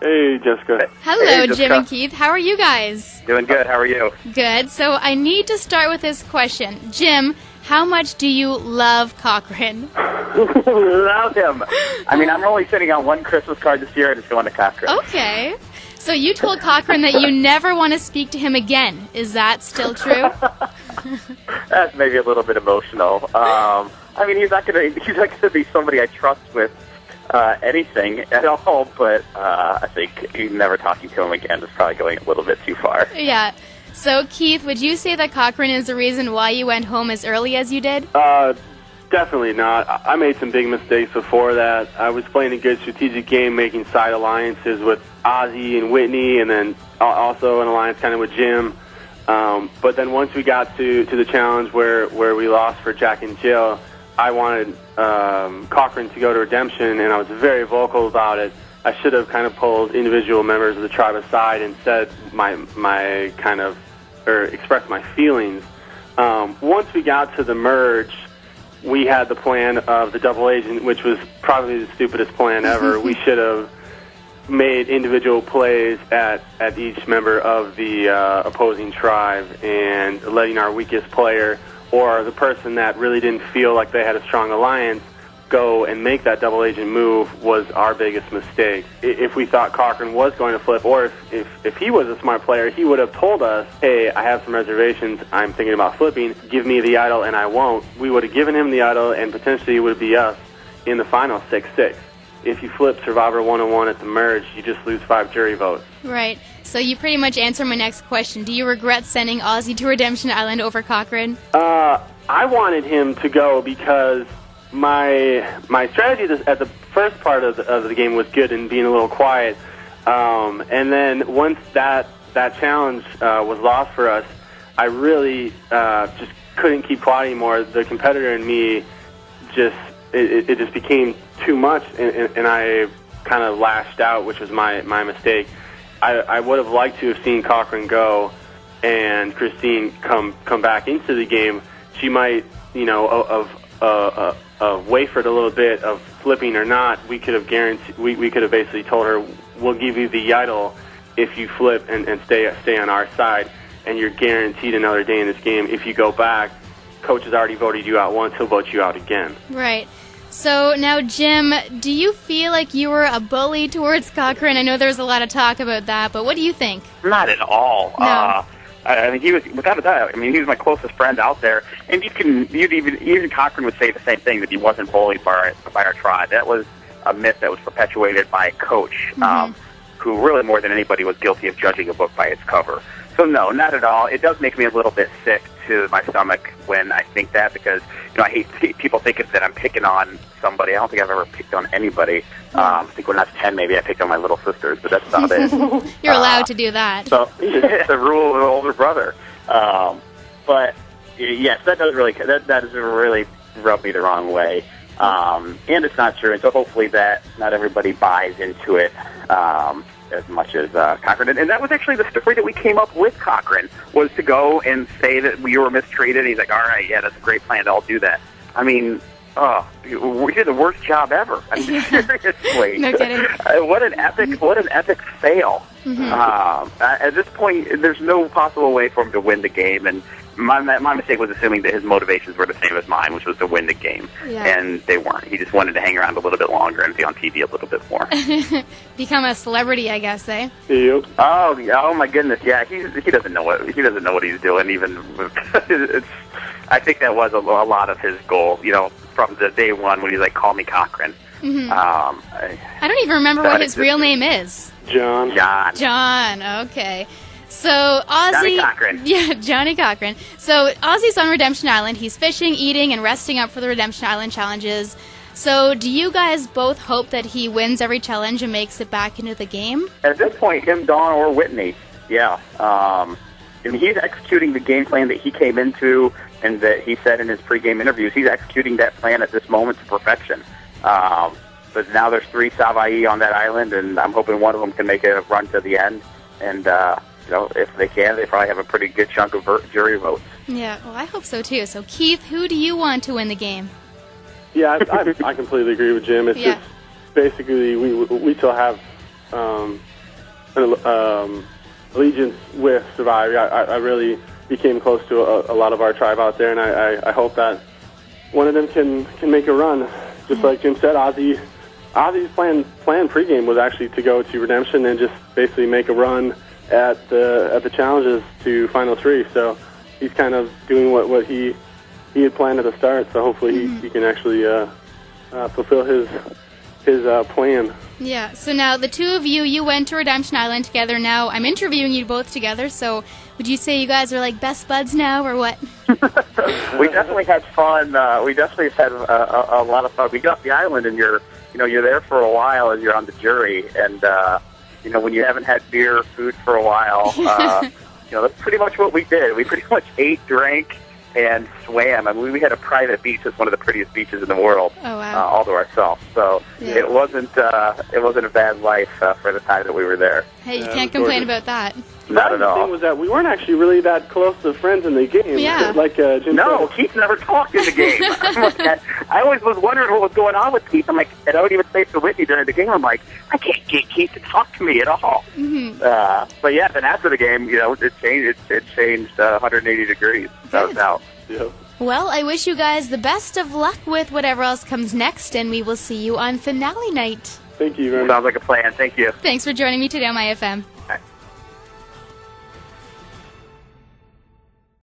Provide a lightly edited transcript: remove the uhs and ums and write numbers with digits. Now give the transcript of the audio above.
Hey, Jessica. Hello, Hey, Jim Jessica. and Keith. How are you guys? Doing good. How are you? Good. So I need to start with this question. Jim, how much do you love Cochran? Love him. I mean, I'm only sitting on one Christmas card this year, and it's going to Cochran. Okay. So you told Cochran that you never want to speak to him again. Is that still true? That's maybe a little bit emotional. I mean, he's not gonna be somebody I trust with anything at all. But I think never talking to him again is probably going a little bit too far. Yeah. So Keith, would you say that Cochran is the reason why you went home as early as you did? Definitely not. I made some big mistakes before that. I was playing a good strategic game, making side alliances with Ozzy and Whitney, and then also an alliance kind of with Jim. But then once we got to the challenge where we lost for Jack and Jill, I wanted Cochran to go to redemption, and I was very vocal about it. I should have kind of pulled individual members of the tribe aside and said my kind of, or expressed my feelings. Once we got to the merge, we had the plan of the double agent, which was probably the stupidest plan ever. We should have made individual plays at each member of the opposing tribe, and letting our weakest player or the person that really didn't feel like they had a strong alliance go and make that double agent move was our biggest mistake. If we thought Cochran was going to flip, or if he was a smart player, he would have told us, hey, I have some reservations, I'm thinking about flipping, give me the idol and I won't. We would have given him the idol, and potentially it would be us in the final 6-6. If you flip Survivor 101 at the merge, you just lose 5 jury votes. Right. So you pretty much answered my next question. Do you regret sending Ozzy to Redemption Island over Cochran? I wanted him to go because my strategy at the first part of the game was good and being a little quiet. And then once that challenge was lost for us, I really just couldn't keep quiet anymore. The competitor in me it just became too much, and I kind of lashed out, which was my mistake. I would have liked to have seen Cochran go and Christine come back into the game. She might, wavered a little bit of flipping or not. We could have we could have basically told her, we'll give you the idol if you flip and stay on our side, and you're guaranteed another day in this game. If you go back, coach has already voted you out once, he'll vote you out again. Right. So now, Jim, do you feel like you were a bully towards Cochran? I know there was a lot of talk about that, but what do you think? Not at all. No. I mean, he was, without a doubt, I mean, he was my closest friend out there. And even Cochran would say the same thing, that he wasn't bullied by our tribe. That was a myth that was perpetuated by a coach, who really more than anybody was guilty of judging a book by its cover. So no, not at all. It does make me a little bit sick to my stomach when I think that, because I hate people thinking that I'm picking on somebody. I don't think I've ever picked on anybody. I think when I was 10, maybe I picked on my little sisters, but that's about it. You're allowed to do that. So it's the rule of an older brother. But yes, that does really rub me the wrong way. And it's not true. And so hopefully that not everybody buys into it. As much as Cochran. And that was actually the story that we came up with Cochran, was to go and say that we were mistreated. He's like, all right, yeah, that's a great plan. I'll do that. I mean, we did the worst job ever. I mean, seriously. No kidding. What an epic fail. At this point, there's no possible way for him to win the game. And my mistake was assuming that his motivations were the same as mine, which was to win the game. Yeah. And they weren't. He just wanted to hang around a little bit longer and be on TV a little bit more. Become a celebrity, I guess, eh? Yep. Oh my goodness, yeah. He doesn't know what he's doing. Even I think that was a lot of his goal. From the day one when he's like, "Call me Cochran." I don't even remember what his real name is. John. Okay. So Ozzy, Johnny Cochran. Yeah, Johnny Cochran. So Ozzy's on Redemption Island. He's fishing, eating, and resting up for the Redemption Island challenges. So do you guys both hope that he wins every challenge and makes it back into the game? At this point, him, Dawn, or Whitney, yeah. And he's executing the game plan that he came into and that he said in his pregame interviews. He's executing that plan at this moment to perfection. But now there's 3 Savaii on that island, and I'm hoping one of them can make a run to the end. And if they can, they probably have a pretty good chunk of jury votes. Yeah, well, I hope so too. So, Keith, who do you want to win the game? Yeah, I completely agree with Jim. It's just basically we still have allegiance with Survivor. I really became close to a lot of our tribe out there, and I hope that one of them can make a run. Just like Jim said, Ozzy's plan pregame was actually to go to Redemption and just basically make a run at the challenges to Final 3. So he's kind of doing what he had planned at the start. So hopefully he can actually fulfill his plan. Yeah, so now the two of you went to Redemption Island together. Now I'm interviewing you both together, so would you say you guys are like best buds now, or what? We definitely had fun. We definitely had a lot of fun. We got off the island, and you're there for a while as you're on the jury, and when you haven't had beer or food for a while, that's pretty much what we did. We pretty much ate, drank, and swam. I mean, we had a private beach. It's one of the prettiest beaches in the world, all to ourselves. So it wasn't a bad life for the time that we were there. Hey, you can't complain about that. Not at all. The thing was that we weren't actually really that close to friends in the game. Yeah. Like Jim No, said. Keith never talked in the game. I always was wondering what was going on with Keith. I'm like, and I would even say to Whitney during the game, I'm like, I can't get Keith to talk to me at all. But yeah, then after the game, it changed. It changed 180 degrees. Without a doubt. Yeah. Well, I wish you guys the best of luck with whatever else comes next, and we will see you on finale night. Thank you very much. Sounds like a plan. Thank you. Thanks for joining me today on myFM.